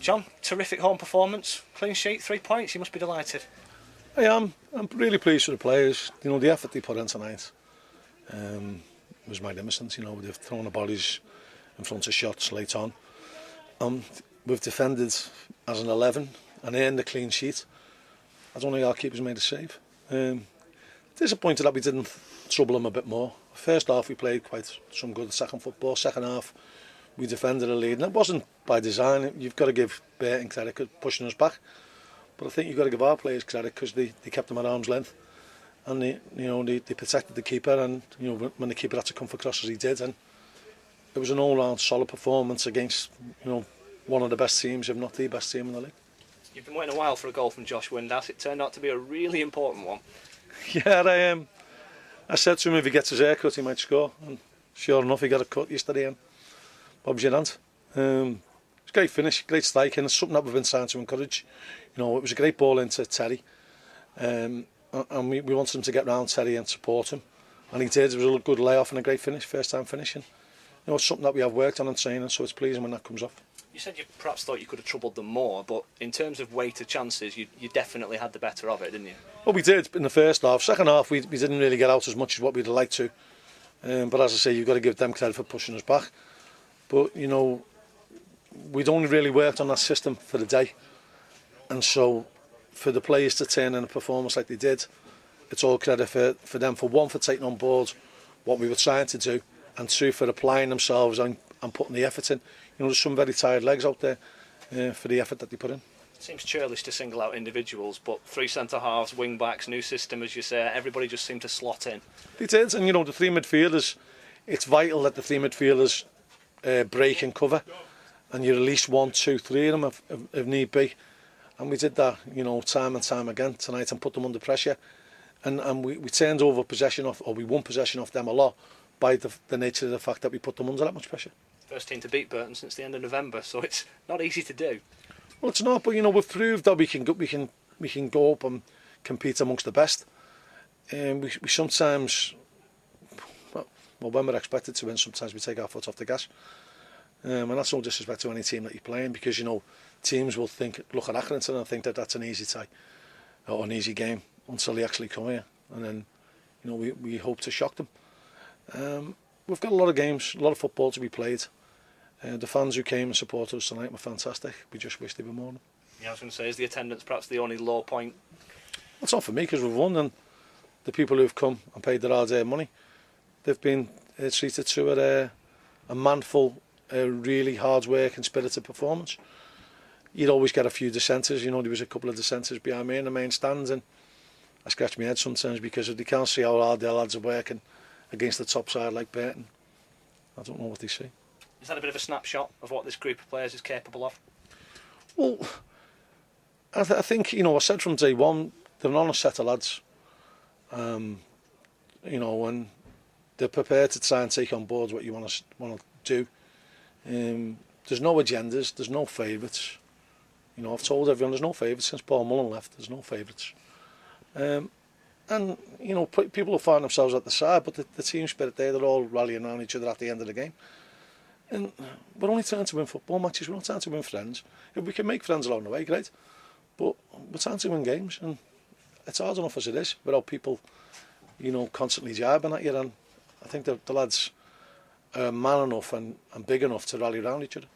John, terrific home performance, clean sheet, 3 points, you must be delighted. I am. I'm really pleased with the players. You know, the effort they put in tonight was magnificent. You know, they've thrown the bodies in front of shots late on. We've defended as an 11 and earned a clean sheet. I don't think our keepers made a save. Disappointed that we didn't trouble them a bit more. First half we played quite some good second football. Second half we defended a lead, and it wasn't by design. You've got to give Burton credit for pushing us back, but I think you've got to give our players credit because they kept them at arm's length, and they protected the keeper, and when the keeper had to come for crosses he did, and it was an all-round solid performance against one of the best teams, if not the best team in the league. You've been waiting a while for a goal from Josh Windass. It turned out to be a really important one. Yeah, I said to him if he gets his haircut he might score, and sure enough he got a cut yesterday and Bob's your hand. It's a great finish, great strike, and it's something that we've been trying to encourage. It was a great ball into Terry, and we wanted him to get round Terry and support him, and he did. It was a good layoff and a great finish, first time finishing. It's something that we have worked on in training, so it's pleasing when that comes off. You said you perhaps thought you could have troubled them more, but in terms of weight of chances, you definitely had the better of it, didn't you? Well, we did in the first half. Second half, we didn't really get out as much as what we'd have liked to. But as I say, you've got to give them credit for pushing us back. But, we'd only really worked on that system for the day. And so, for the players to turn in a performance like they did, it's all credit for them. For one, for taking on board what we were trying to do, and two, for applying themselves and putting the effort in. There's some very tired legs out there for the effort that they put in. It seems churlish to single out individuals, but 3 centre-halves, wing-backs, new system, as you say, everybody just seemed to slot in. They did, and the 3 midfielders, it's vital that the 3 midfielders break and cover, and you release 1, 2, 3 of them if need be. And we did that, time and time again tonight and put them under pressure. And we turned over possession off, or we won possession off them a lot by the nature of the fact that we put them under that much pressure. First team to beat Burton since the end of November, so it's not easy to do. Well, it's not, but we've proved that we can go up and compete amongst the best. We sometimes, well, when we're expected to win, sometimes we take our foot off the gas. And that's no disrespect to any team that you're playing, because teams will look at Accrington and think that that's an easy tie or an easy game until they actually come here, and then we hope to shock them. We've got a lot of games, a lot of football to be played. The fans who came and supported us tonight were fantastic. We just wish they were more. Yeah, I was going to say, is the attendance perhaps the only low point? It's not for me, because we've won, and the people who've come and paid their hard-earned money, they've been treated to a manful, really hard work and spirited performance. You'd always get a few dissenters. There was a couple of dissenters behind me in the main stands, and I scratch my head sometimes because if they can't see how hard their lads are working against the top side like Burton, I don't know what they see. Is that a bit of a snapshot of what this group of players is capable of? Well, I think, I said from day one, they're an honest set of lads. And they're prepared to try and take on board what you want to do. There's no agendas, there's no favourites. I've told everyone there's no favourites since Paul Mullen left, there's no favourites. And people will find themselves at the side, but the team spirit there, they're all rallying around each other at the end of the game. And we're only trying to win football matches, we're not trying to win friends. If we can make friends along the way, great. But we're trying to win games, and it's hard enough as it is without people, constantly jibing at you. And I think the lads are man enough and big enough to rally around each other.